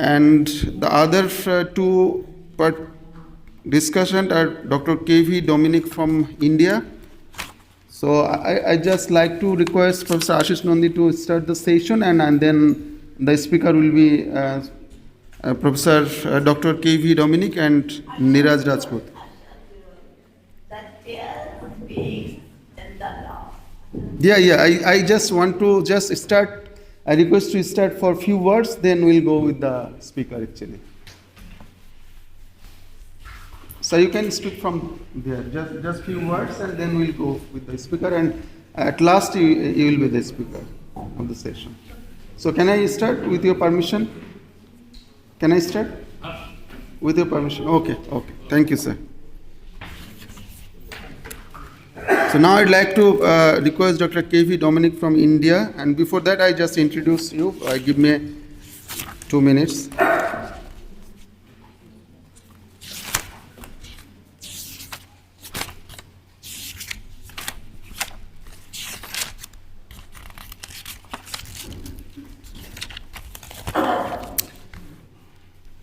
And the other two discussion are Dr. K.V. Dominic from India. So I just like to request Professor Ashish Nandi to start the session, and then the speaker will be Professor Dr. K.V. Dominic and Niraj Rajput. I just want to just start. I request to start for a few words, then we'll go with the speaker actually. So you can speak from there, just few words, and then we'll go with the speaker, and at last you will be the speaker of the session. So can I start with your permission? Can I start? With your permission? Okay. Thank you, sir. So now I'd like to request Dr. K.V. Dominic from India, and before that I just introduce you. Give me 2 minutes.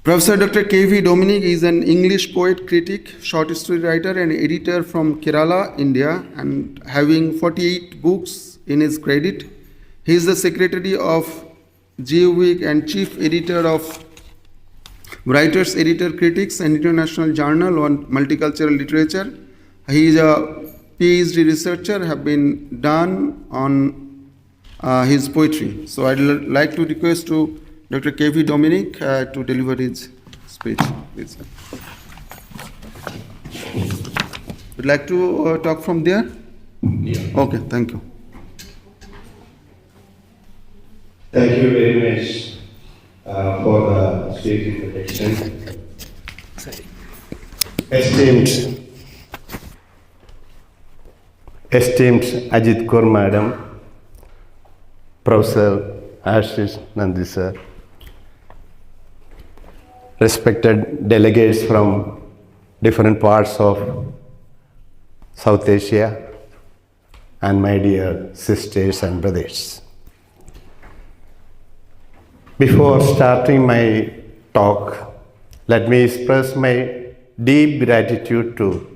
Professor Dr. K.V. Dominic is an English poet, critic, short story writer, and editor from Kerala, India, and having 48 books in his credit. He is the secretary of GeoWeek and chief editor of Writers, Editor, Critics, and International Journal on Multicultural Literature. He is a PhD researcher, have been done on his poetry. So I'd like to request to Dr. K.V. Dominic to deliver his speech. Please. Would like to talk from there? Yeah. Okay, thank you. Thank you very much for the sweet introduction. Esteemed Ajit Kaur Madam, Professor Ashish Nandi sir, respected delegates from different parts of South Asia, and my dear sisters and brothers. Before starting my talk, let me express my deep gratitude to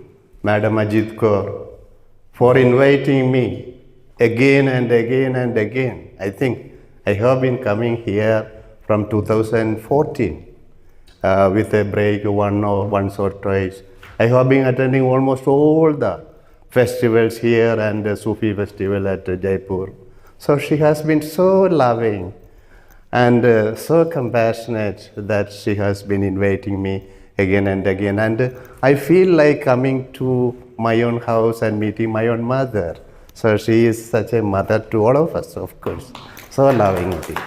Madam Ajit Kaur for inviting me again and again and again. I think I have been coming here from 2014 with a break once or twice. I have been attending almost all the festivals here and the Sufi festival at Jaipur. So she has been so loving and so compassionate that she has been inviting me again and again. And I feel like coming to my own house and meeting my own mother. So she is such a mother to all of us, of course. So loving indeed.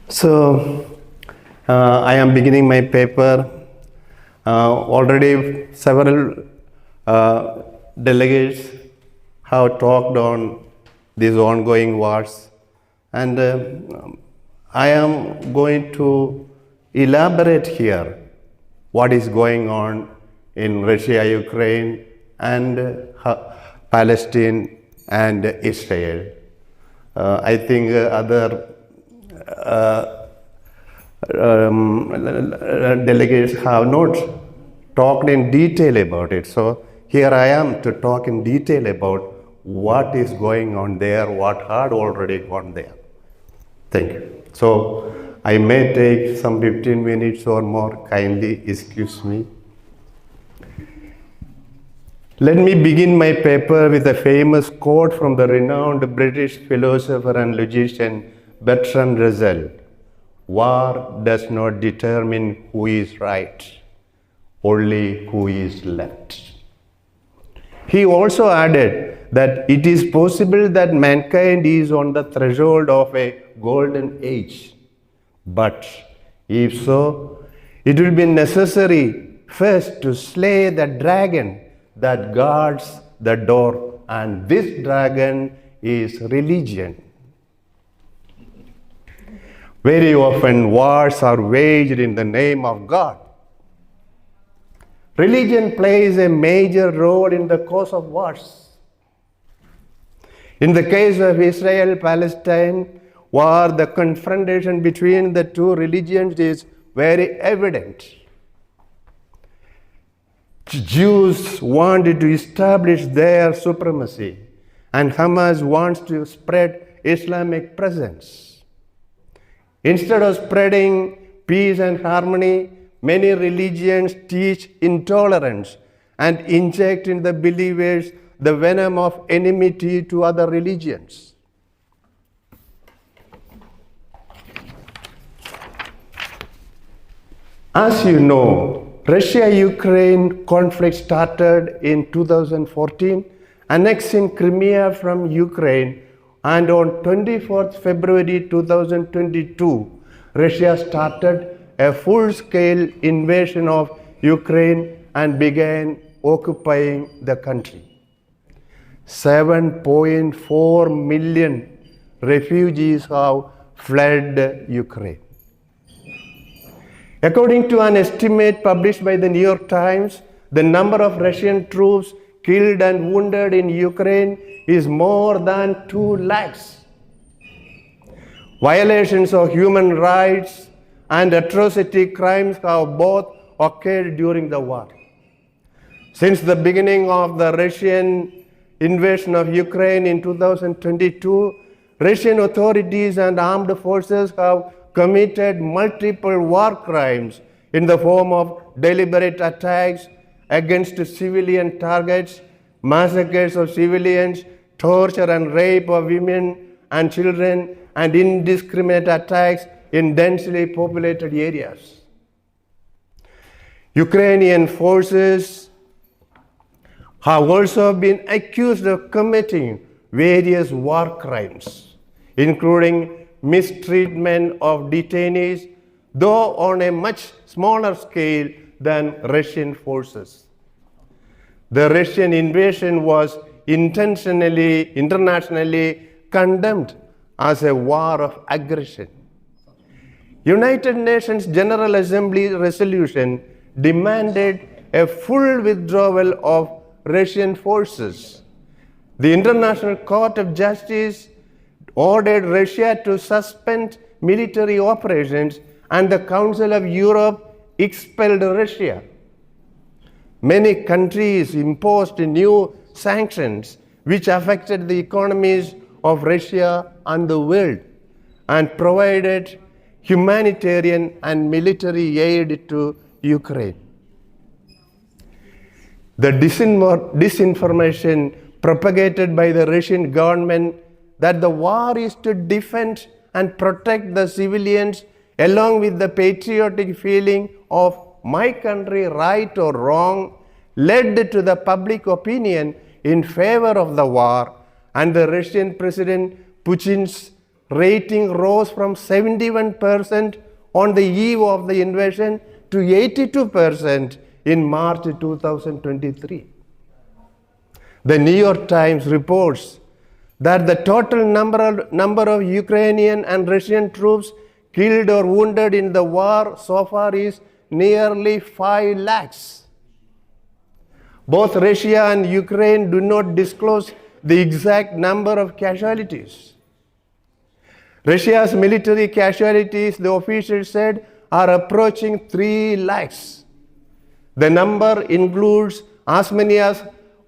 So I am beginning my paper. Already several delegates have talked on these ongoing wars, and I am going to elaborate here what is going on in Russia, Ukraine, and Palestine and Israel. I think other delegates have not talked in detail about it. So here I am to talk in detail about what is going on there, what had already gone there. Thank you. So I may take some 15 minutes or more. Kindly excuse me. Let me begin my paper with a famous quote from the renowned British philosopher and logician Bertrand Russell. War does not determine who is right, only who is left. He also added that it is possible that mankind is on the threshold of a golden age. But if so, it will be necessary first to slay the dragon that guards the door, and this dragon is religion. Very often wars are waged in the name of God. Religion plays a major role in the cause of wars. In the case of Israel, Palestine, war, the confrontation between the two religions is very evident. Jews wanted to establish their supremacy, and Hamas wants to spread Islamic presence. Instead of spreading peace and harmony, many religions teach intolerance and inject in the believers the venom of enmity to other religions. As you know, Russia-Ukraine conflict started in 2014, annexing Crimea from Ukraine, and on 24th February 2022, Russia started a full-scale invasion of Ukraine and began occupying the country. 7.4 million refugees have fled Ukraine. According to an estimate published by the New York Times, the number of Russian troops killed and wounded in Ukraine is more than 2 lakhs. Violations of human rights and atrocity crimes have both occurred during the war. Since the beginning of the Russian invasion of Ukraine in 2022, Russian authorities and armed forces have committed multiple war crimes in the form of deliberate attacks against civilian targets, massacres of civilians, torture and rape of women and children, and indiscriminate attacks in densely populated areas. Ukrainian forces have also been accused of committing various war crimes, including mistreatment of detainees, though on a much smaller scale than Russian forces. The Russian invasion was internationally condemned as a war of aggression. United Nations General Assembly resolution demanded a full withdrawal of Russian forces. The International Court of Justice ordered Russia to suspend military operations, and the Council of Europe expelled Russia. Many countries imposed new sanctions which affected the economies of Russia and the world, and provided humanitarian and military aid to Ukraine. The disinformation propagated by the Russian government that the war is to defend and protect the civilians, along with the patriotic feeling of my country right or wrong, led to the public opinion in favor of the war, and the Russian President Putin's rating rose from 71% on the eve of the invasion to 82% in March 2023. The New York Times reports that the total number of Ukrainian and Russian troops killed or wounded in the war so far is nearly 5 lakhs. Both Russia and Ukraine do not disclose the exact number of casualties. Russia's military casualties, the officials said, are approaching 3 lakhs. The number includes as many as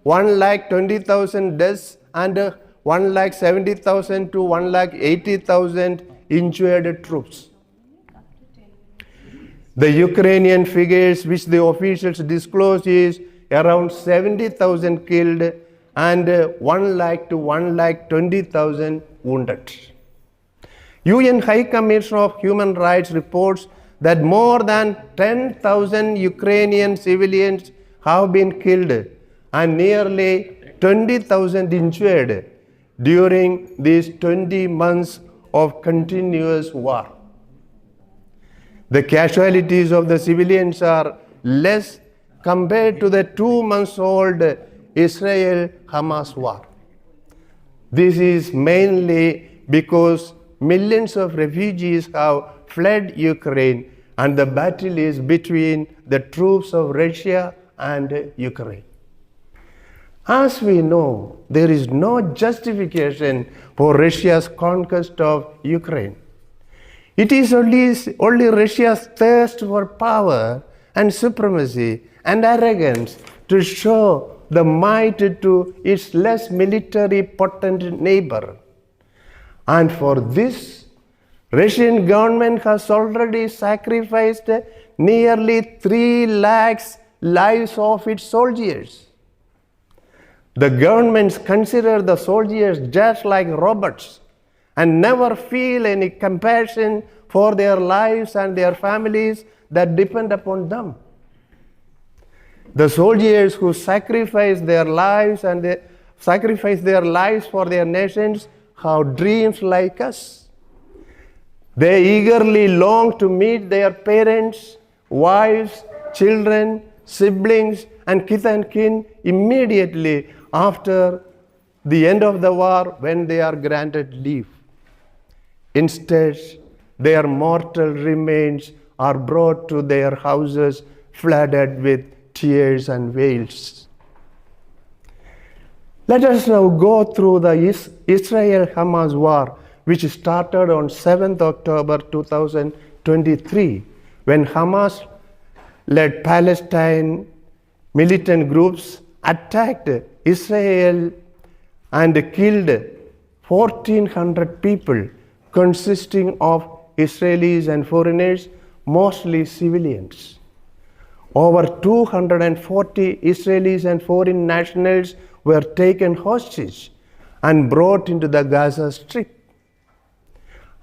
1,20,000 deaths and 1,70,000 to 1,80,000 injured troops. The Ukrainian figures which the officials disclose is around 70,000 killed and 1 lakh to 1,20,000 wounded. UN High Commissioner of Human Rights reports that more than 10,000 Ukrainian civilians have been killed and nearly 20,000 injured during these 20 months of continuous war. The casualties of the civilians are less compared to the 2-month-old Israel-Hamas war. This is mainly because millions of refugees have fled Ukraine, and the battle is between the troops of Russia and Ukraine. As we know, there is no justification for Russia's conquest of Ukraine. It is only Russia's thirst for power and supremacy and arrogance to show the might to its less military potent neighbor. And for this, Russian government has already sacrificed nearly 3 lakhs lives of its soldiers. The governments consider the soldiers just like robots and never feel any compassion for their lives and their families that depend upon them. The soldiers who sacrifice their lives for their nations have dreams like us. They eagerly long to meet their parents, wives, children, siblings, and kith and kin immediately after the end of the war when they are granted leave. Instead, their mortal remains are brought to their houses flooded with tears and wails. Let us now go through the Israel-Hamas war, which started on 7th October 2023, when Hamas-led Palestine militant groups attacked Israel and killed 1,400 people, consisting of Israelis and foreigners, mostly civilians. Over 240 Israelis and foreign nationals were taken hostage and brought into the Gaza Strip.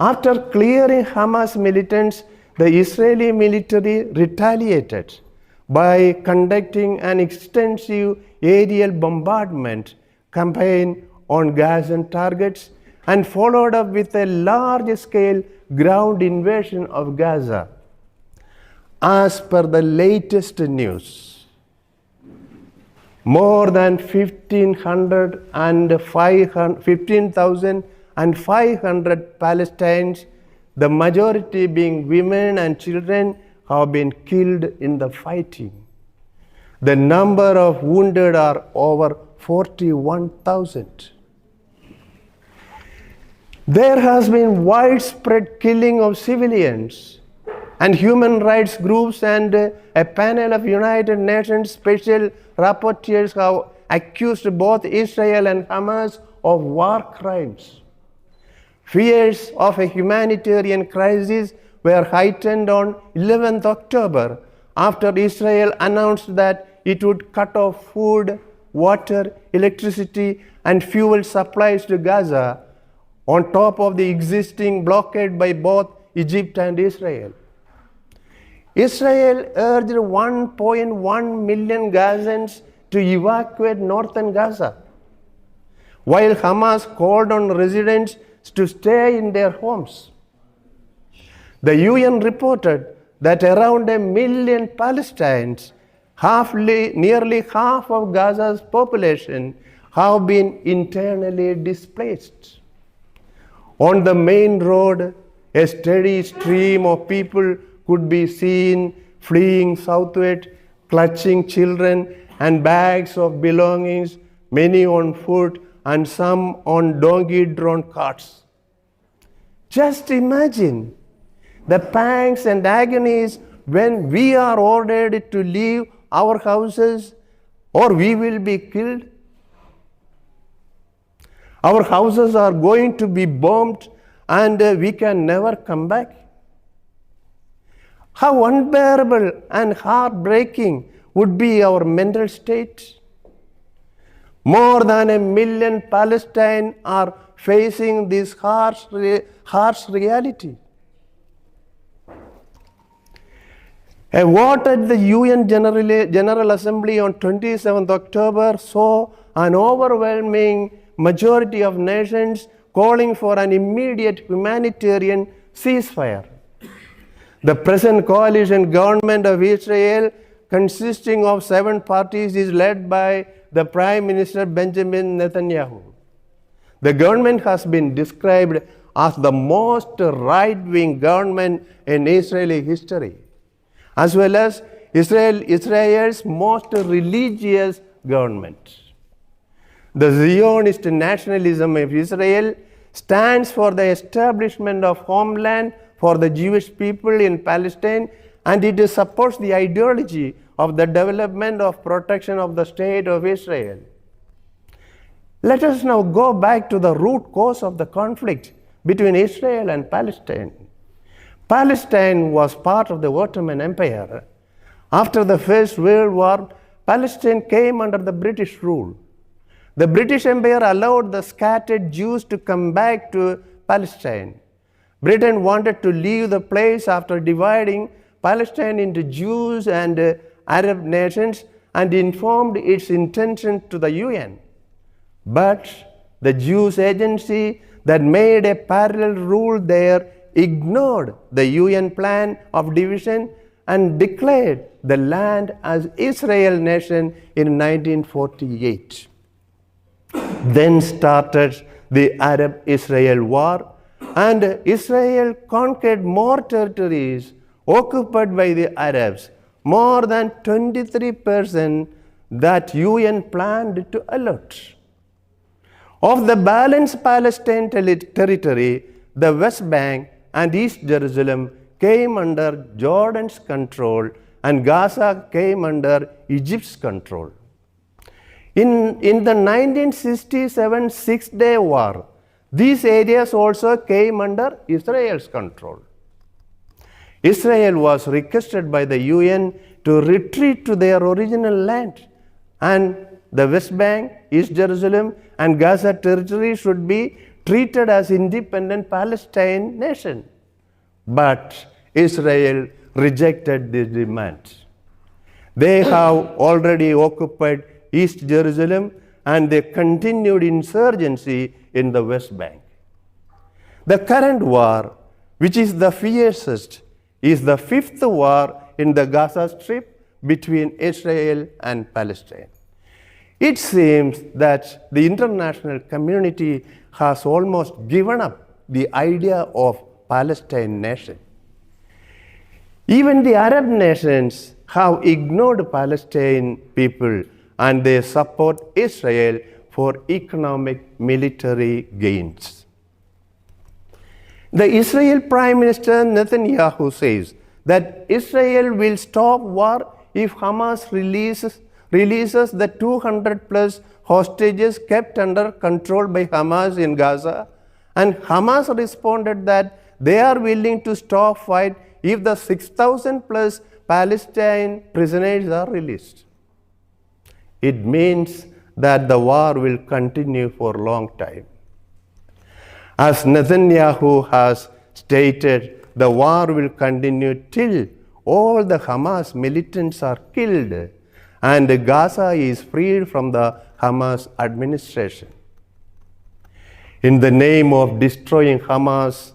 After clearing Hamas militants, the Israeli military retaliated by conducting an extensive aerial bombardment campaign on Gazan targets and followed up with a large-scale ground invasion of Gaza. As per the latest news, more than 15,500 Palestinians, the majority being women and children, have been killed in the fighting. The number of wounded are over 41,000. There has been widespread killing of civilians, and human rights groups and a panel of United Nations special rapporteurs have accused both Israel and Hamas of war crimes. Fears of a humanitarian crisis were heightened on 11th October after Israel announced that it would cut off food, water, electricity, and fuel supplies to Gaza on top of the existing blockade by both Egypt and Israel. Israel urged 1.1 million Gazans to evacuate northern Gaza, while Hamas called on residents to stay in their homes. The UN reported that around 1 million Palestinians, nearly half of Gaza's population, have been internally displaced. On the main road, a steady stream of people could be seen fleeing southward, clutching children and bags of belongings, many on foot and some on donkey-drawn carts. Just imagine the pangs and agonies when we are ordered to leave our houses or we will be killed. Our houses are going to be bombed and we can never come back. How unbearable and heartbreaking would be our mental state. More than 1 million Palestinians are facing this harsh reality. A vote at the UN General Assembly on 27th October saw an overwhelming majority of nations calling for an immediate humanitarian ceasefire. The present coalition government of Israel, consisting of 7 parties, is led by the Prime Minister Benjamin Netanyahu. The government has been described as the most right-wing government in Israeli history, as well as Israel's most religious government. The Zionist nationalism of Israel stands for the establishment of homeland for the Jewish people in Palestine, and it supports the ideology of the development of protection of the state of Israel. Let us now go back to the root cause of the conflict between Israel and Palestine. Palestine was part of the Ottoman Empire. After the First World War, Palestine came under the British rule. The British Empire allowed the scattered Jews to come back to Palestine. Britain wanted to leave the place after dividing Palestine into Jews and Arab nations and informed its intention to the UN. But the Jews agency that made a parallel rule there ignored the UN plan of division and declared the land as Israel nation in 1948. Then started the Arab-Israel War, and Israel conquered more territories occupied by the Arabs, more than 23% that UN planned to allot. Of the balanced Palestine territory, the West Bank and East Jerusalem came under Jordan's control, and Gaza came under Egypt's control. In the 1967 Six-Day War, these areas also came under Israel's control. Israel was requested by the UN to retreat to their original land, and the West Bank, East Jerusalem, and Gaza territory should be treated as independent Palestine nation. But Israel rejected this demand. They have already occupied East Jerusalem, and they continued insurgency in the West Bank. The current war, which is the fiercest, is the fifth war in the Gaza Strip between Israel and Palestine. It seems that the international community has almost given up the idea of Palestine nation. Even the Arab nations have ignored Palestine people, and they support Israel for economic military gains. The Israel Prime Minister Netanyahu says that Israel will stop war if Hamas releases the 200 plus hostages kept under control by Hamas in Gaza, and Hamas responded that they are willing to stop fight if the 6,000 plus Palestine prisoners are released. It means that the war will continue for a long time. As Netanyahu has stated, the war will continue till all the Hamas militants are killed and Gaza is freed from the Hamas administration. In the name of destroying Hamas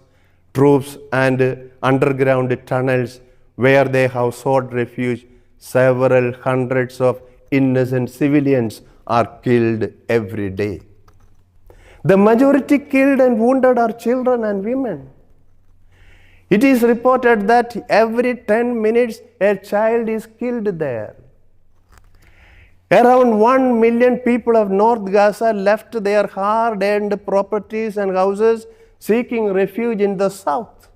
troops and underground tunnels where they have sought refuge, several hundreds of innocent civilians are killed every day. The majority killed and wounded are children and women. It is reported that every 10 minutes a child is killed there. Around 1 million people of North Gaza left their hard-earned properties and houses seeking refuge in the south.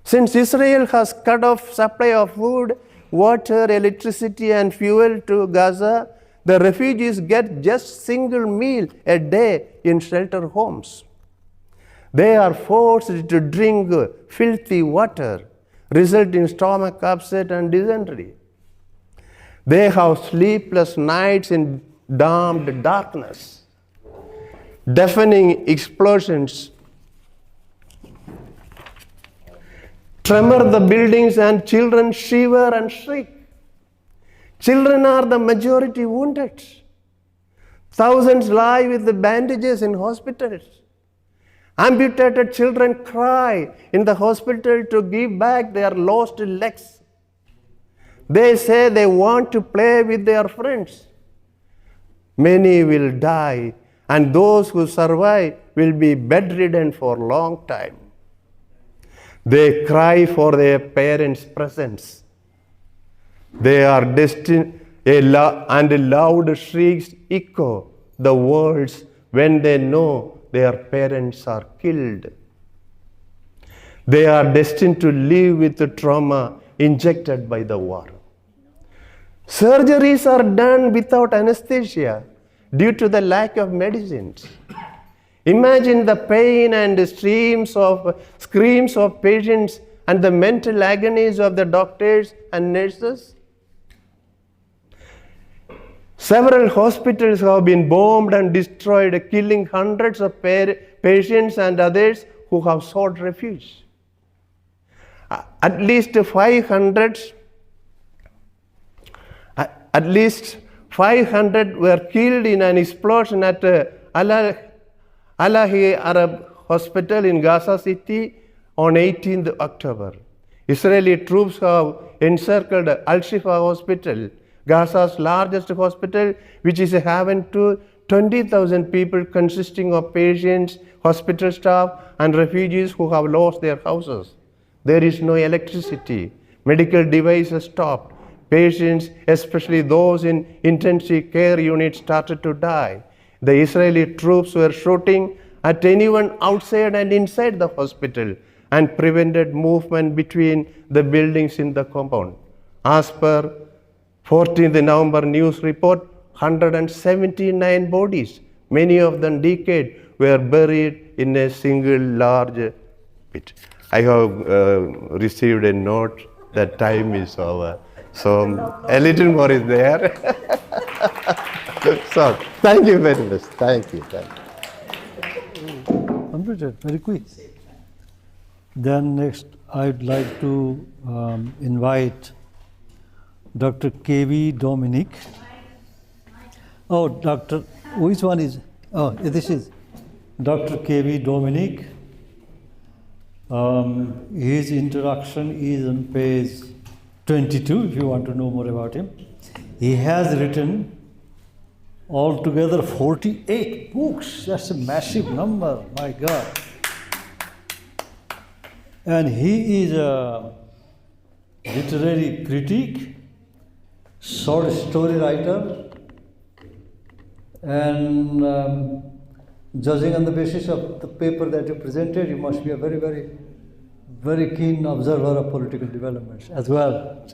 Since Israel has cut off supply of food, water, electricity, and fuel to Gaza, the refugees get just single meal a day in shelter homes. They are forced to drink filthy water, result in stomach upset and dysentery. They have sleepless nights in damned darkness. Deafening explosions tremor the buildings and children shiver and shriek. Children are the majority wounded. Thousands lie with the bandages in hospitals. Amputated children cry in the hospital to give back their lost legs. They say they want to play with their friends. Many will die, and those who survive will be bedridden for a long time. They cry for their parents' presence. They are destined, and loud shrieks echo the words when they know their parents are killed. They are destined to live with the trauma injected by the war. Surgeries are done without anesthesia due to the lack of medicines. Imagine the pain and screams of patients and the mental agonies of the doctors and nurses. Several hospitals have been bombed and destroyed, killing hundreds of patients and others who have sought refuge. At least 500 were killed in an explosion at Al-Ahli Arab Hospital in Gaza City on 18th October. Israeli troops have encircled Al-Shifa Hospital, Gaza's largest hospital, which is a haven to 20,000 people consisting of patients, hospital staff, and refugees who have lost their houses. There is no electricity. Medical devices stopped. Patients, especially those in intensive care units, started to die. The Israeli troops were shooting at anyone outside and inside the hospital and prevented movement between the buildings in the compound. As per 14th November news report, 179 bodies, many of them decayed, were buried in a single large pit. I have received a note that time is over. So a little more is there. So thank you very much. Thank you. Completed, very quick. Then next, I'd like to invite Dr. K.V. Dominic. Oh, which one is? Oh, this is Dr. K.V. Dominic. His introduction is on page 22, if you want to know more about him. He has written altogether 48 books. That's a massive number, my God. And he is a literary critic, short story writer, and judging on the basis of the paper that you presented, you must be a very, very, very keen observer of political developments as well.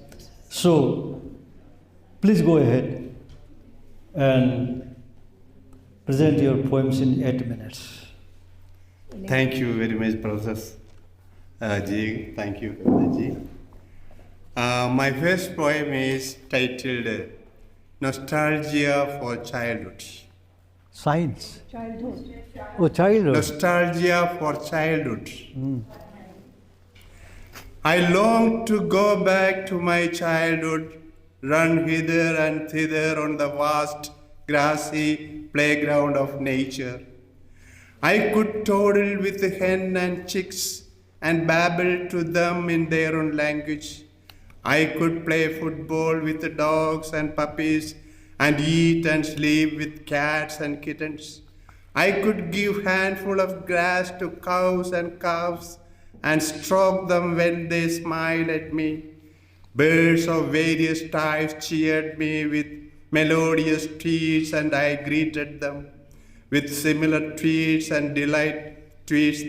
So, please go ahead and present your poems in 8 minutes. Thank you very much, Professor Ji. Thank you, Ji. My first poem is titled Nostalgia for Childhood. Science. Childhood. Oh, childhood. Nostalgia for childhood. I long to go back to my childhood, run hither and thither on the vast, grassy playground of nature. I could toddle with the hen and chicks and babble to them in their own language. I could play football with the dogs and puppies and eat and sleep with cats and kittens. I could give handful of grass to cows and calves and stroke them when they smiled at me. Birds of various types cheered me with melodious tweets, and I greeted them with similar tweets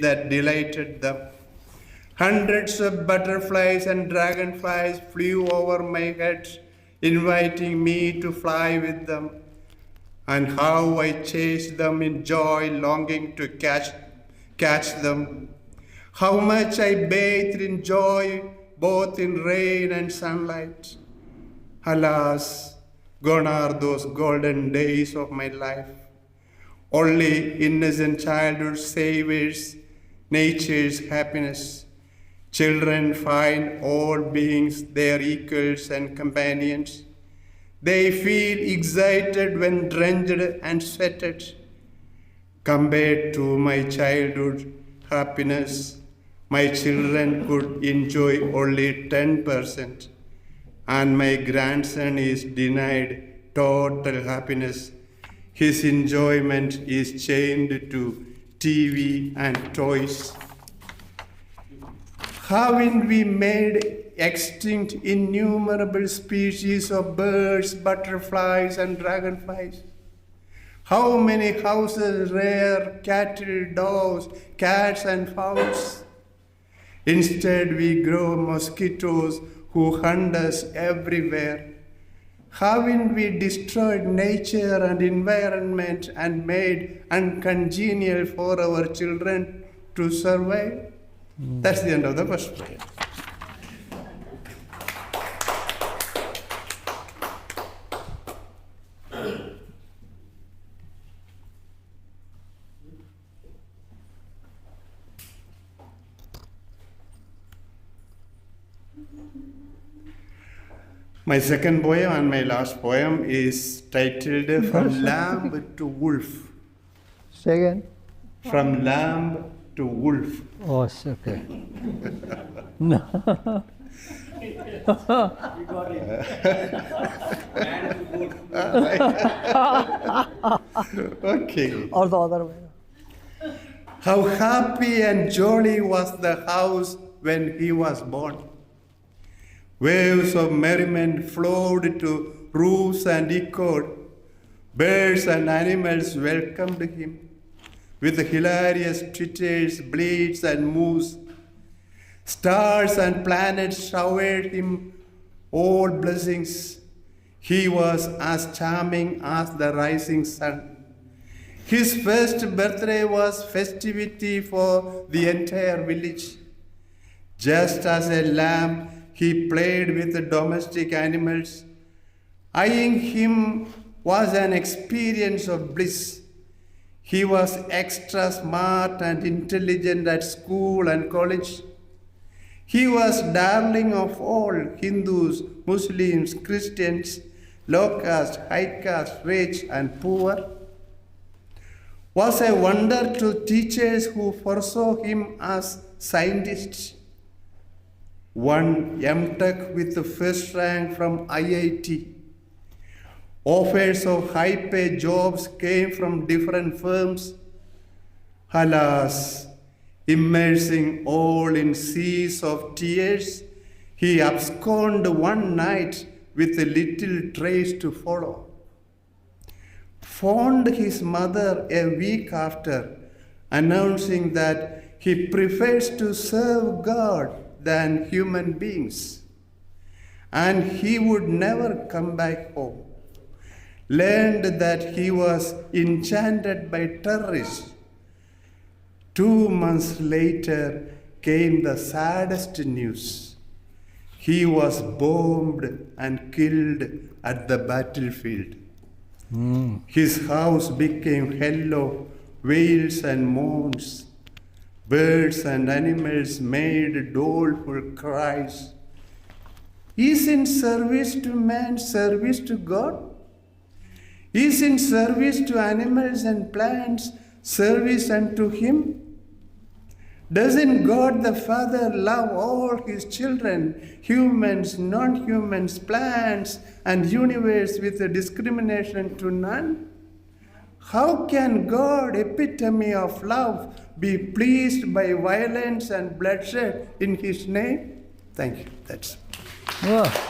that delighted them. Hundreds of butterflies and dragonflies flew over my head, inviting me to fly with them. And how I chased them in joy, longing to catch them. How much I bathed in joy, both in rain and sunlight. Alas, gone are those golden days of my life. Only innocent childhood savors nature's happiness. Children find all beings their equals and companions. They feel excited when drenched and sweated. Compared to my childhood happiness, my children could enjoy only 10%, and my grandson is denied total happiness. His enjoyment is chained to TV and toys. Haven't we made extinct innumerable species of birds, butterflies, and dragonflies? How many houses rear cattle, dogs, cats, and fowls? Instead, we grow mosquitoes who hunt us everywhere. Haven't we destroyed nature and environment and made uncongenial for our children to survive? That's the end of the first prayer. My second poem and my last poem is titled From Lamb to Wolf. Say again. From Lamb to Wolf. Oh, it's okay. No. Okay. Or the other way. How happy and jolly was the house when he was born. Waves of merriment flowed to roofs and echoed. Birds and animals welcomed him with hilarious twitters, bleats, and moos. Stars and planets showered him all blessings. He was as charming as the rising sun. His first birthday was festivity for the entire village. Just as a lamb, he played with the domestic animals. Eyeing him was an experience of bliss. He was extra smart and intelligent at school and college. He was darling of all Hindus, Muslims, Christians, low caste, high caste, rich and poor. Was a wonder to teachers who foresaw him as scientist. One M.Tech with the first rank from IIT. Offers of high-paid jobs came from different firms. Alas, immersing all in seas of tears, he absconded one night with a little trace to follow. Phoned his mother a week after, announcing that he prefers to serve God than human beings, and he would never come back home. Learned that he was enchanted by terrorists. 2 months later came the saddest news. He was bombed and killed at the battlefield. His house became hell of wails and moans. Birds and animals made doleful cries. Isn't service to man service to God? Isn't service to animals and plants service unto Him? Doesn't God the Father love all His children, humans, non-humans, plants, and universe with a discrimination to none? How can God, epitome of love, be pleased by violence and bloodshed in His name? Thank you. That's Oh.